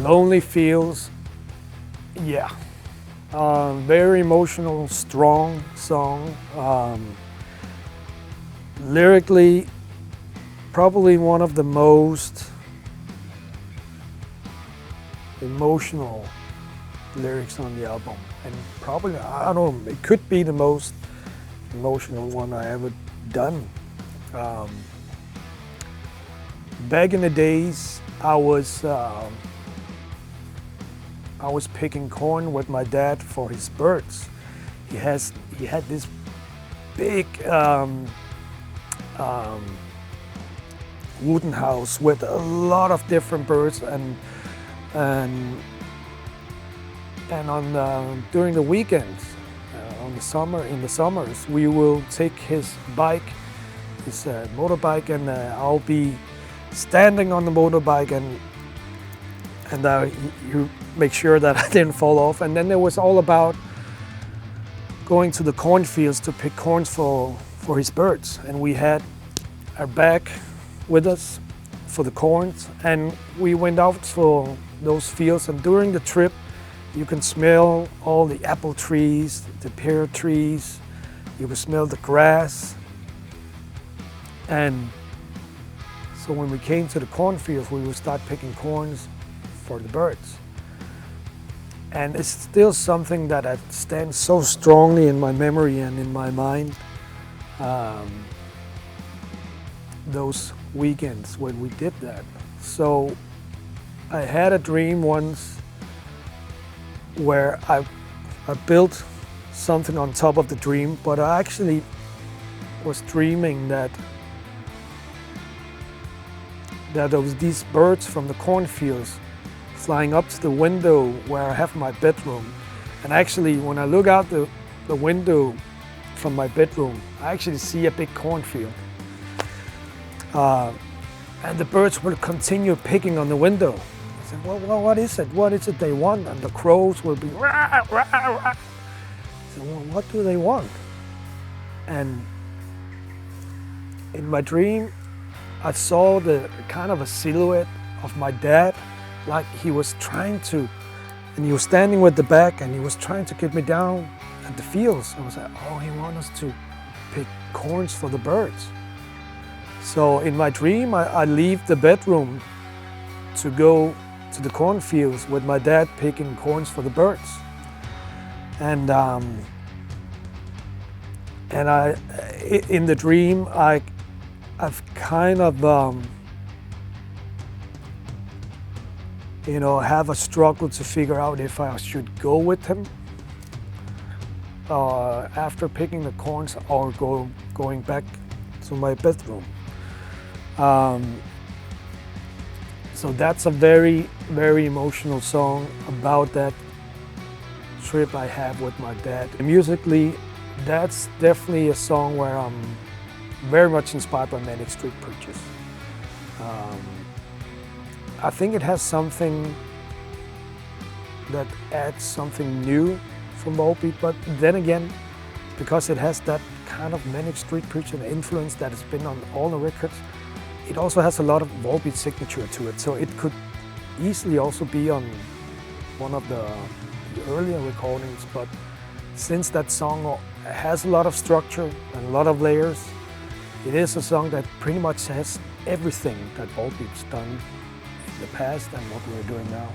Lonely Fields, yeah. Very emotional, strong song. Lyrically, probably one of the most emotional lyrics on the album. And probably, I don't know, it could be the most emotional one I ever done. Back in the days, I was picking corn with my dad for his birds. He had this big wooden house with a lot of different birds, and on during the weekends, in the summers, we will take his bike, his motorbike, and I'll be standing on the motorbike and you make sure that I didn't fall off. And then it was all about going to the cornfields to pick corns for his birds. And we had our bag with us for the corns, and we went out for those fields. And during the trip, you can smell all the apple trees, the pear trees, you can smell the grass. And so when we came to the cornfields, we would start picking corns for the birds. And it's still something that stands so strongly in my memory and in my mind. Those weekends when we did that. So I had a dream once where I built something on top of the dream, but I actually was dreaming that there was these birds from the cornfields flying up to the window where I have my bedroom. And actually, when I look out the window from my bedroom, I actually see a big cornfield. And the birds will continue picking on the window. I said, well, what is it? What is it they want? And the crows will be rah, rah, rah. I said, well, what do they want? And in my dream, I saw the kind of a silhouette of my dad, like he was trying to, and he was standing with the bag and he was trying to get me down at the fields. I was like, oh, he wants us to pick corns for the birds. So in my dream, I leave the bedroom to go to the cornfields with my dad picking corns for the birds. And in the dream, I've kind of, have a struggle to figure out if I should go with him after picking the corns or going back to my bedroom. So that's a very, very emotional song about that trip I have with my dad. Musically, that's definitely a song where I'm very much inspired by Manic Street Preachers. I think it has something that adds something new from Volbeat, but then again, because it has that kind of Manic Street Preacher influence that has been on all the records, it also has a lot of Volbeat signature to it. So it could easily also be on one of the earlier recordings, but since that song has a lot of structure and a lot of layers, it is a song that pretty much has everything that Volbeat's done in the past and what we're doing now.